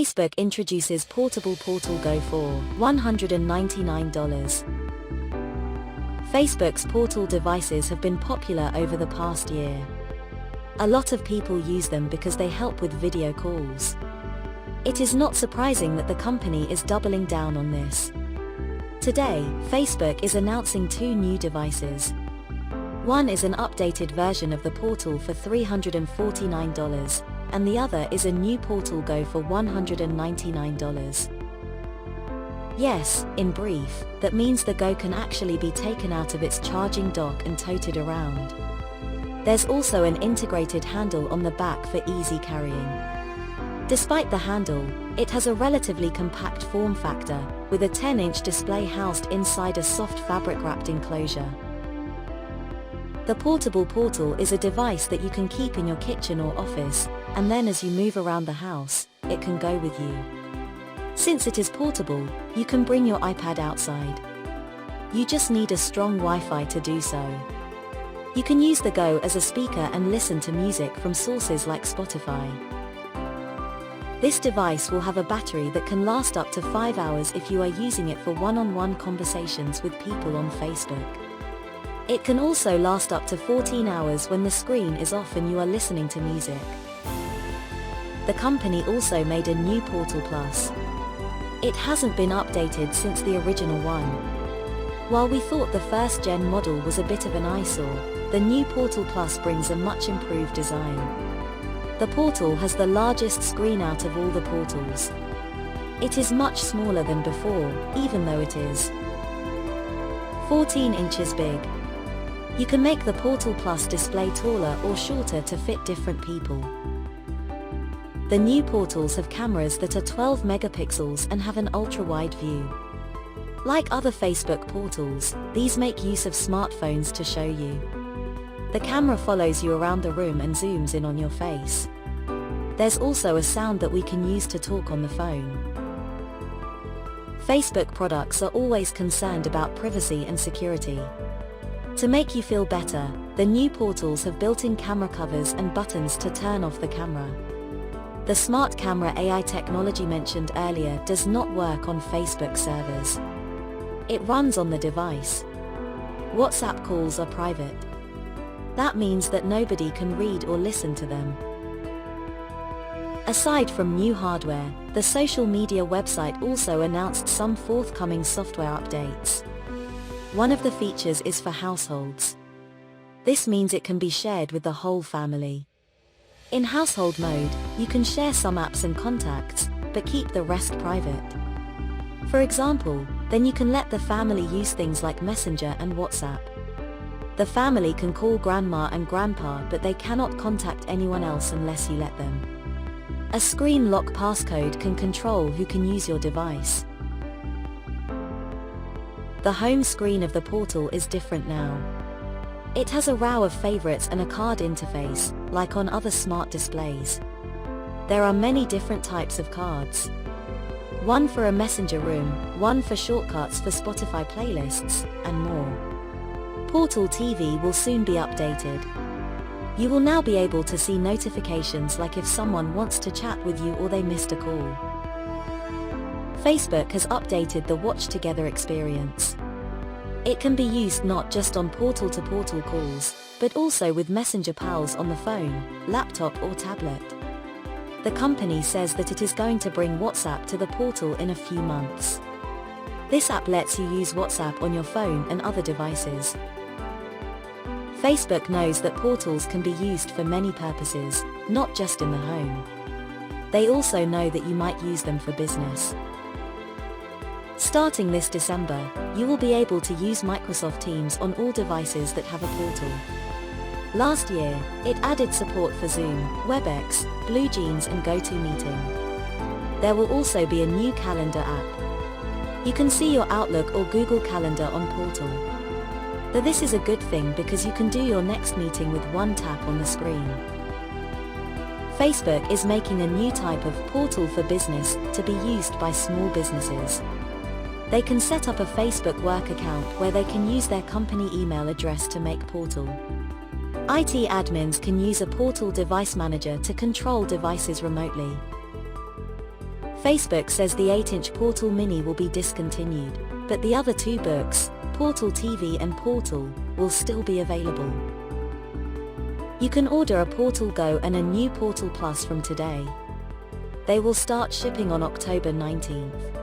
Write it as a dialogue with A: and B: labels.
A: Facebook introduces Portable Portal Go for $199. Facebook's Portal devices have been popular over the past year. A lot of people use them because they help with video calls. It is not surprising that the company is doubling down on this. Today, Facebook is announcing two new devices. One is an updated version of the Portal for $349, and the other is a new Portal Go for $199. Yes, in brief, that means the Go can actually be taken out of its charging dock and toted around. There's also an integrated handle on the back for easy carrying. Despite the handle, it has a relatively compact form factor, with a 10-inch display housed inside a soft fabric-wrapped enclosure. The Portable Portal is a device that you can keep in your kitchen or office, and then as you move around the house, it can go with you. Since it is portable, you can bring your iPad outside. You just need a strong Wi-Fi to do so. You can use the Go as a speaker and listen to music from sources like Spotify. This device will have a battery that can last up to 5 hours if you are using it for one-on-one conversations with people on Facebook. It can also last up to 14 hours when the screen is off and you are listening to music. The company also made a new Portal Plus. It hasn't been updated since the original one. While we thought the first-gen model was a bit of an eyesore, the new Portal Plus brings a much improved design. The Portal has the largest screen out of all the Portals. It is much smaller than before, even though it is 14 inches big. You can make the Portal Plus display taller or shorter to fit different people. The new Portals have cameras that are 12 megapixels and have an ultra-wide view. Like other Facebook Portals, these make use of smartphones to show you. The camera follows you around the room and zooms in on your face. There's also a sound that we can use to talk on the phone. Facebook products are always concerned about privacy and security. To make you feel better, the new Portals have built-in camera covers and buttons to turn off the camera. The smart camera AI technology mentioned earlier does not work on Facebook servers. It runs on the device. WhatsApp calls are private. That means that nobody can read or listen to them. Aside from new hardware, the social media website also announced some forthcoming software updates. One of the features is for households. This means it can be shared with the whole family. In household mode, you can share some apps and contacts, but keep the rest private. For example, then you can let the family use things like Messenger and WhatsApp. The family can call grandma and grandpa, but they cannot contact anyone else unless you let them. A screen lock passcode can control who can use your device. The home screen of the Portal is different now. It has a row of favorites and a card interface, like on other smart displays. There are many different types of cards. One for a messenger room, one for shortcuts for Spotify playlists, and more. Portal TV will soon be updated. You will now be able to see notifications like if someone wants to chat with you or they missed a call. Facebook has updated the Watch Together experience. It can be used not just on portal-to-portal calls, but also with Messenger pals on the phone, laptop or tablet. The company says that it is going to bring WhatsApp to the Portal in a few months. This app lets you use WhatsApp on your phone and other devices. Facebook knows that Portals can be used for many purposes, not just in the home. They also know that you might use them for business. Starting this December, you will be able to use Microsoft Teams on all devices that have a Portal. Last year, it added support for Zoom, WebEx, BlueJeans and GoToMeeting. There will also be a new calendar app. You can see your Outlook or Google Calendar on Portal. Though this is a good thing because you can do your next meeting with one tap on the screen. Facebook is making a new type of Portal for business to be used by small businesses. They can set up a Facebook work account where they can use their company email address to make Portal. IT admins can use a Portal device manager to control devices remotely. Facebook says the 8-inch Portal Mini will be discontinued, but the other two books, Portal TV and Portal, will still be available. You can order a Portal Go and a new Portal Plus from today. They will start shipping on October 19th.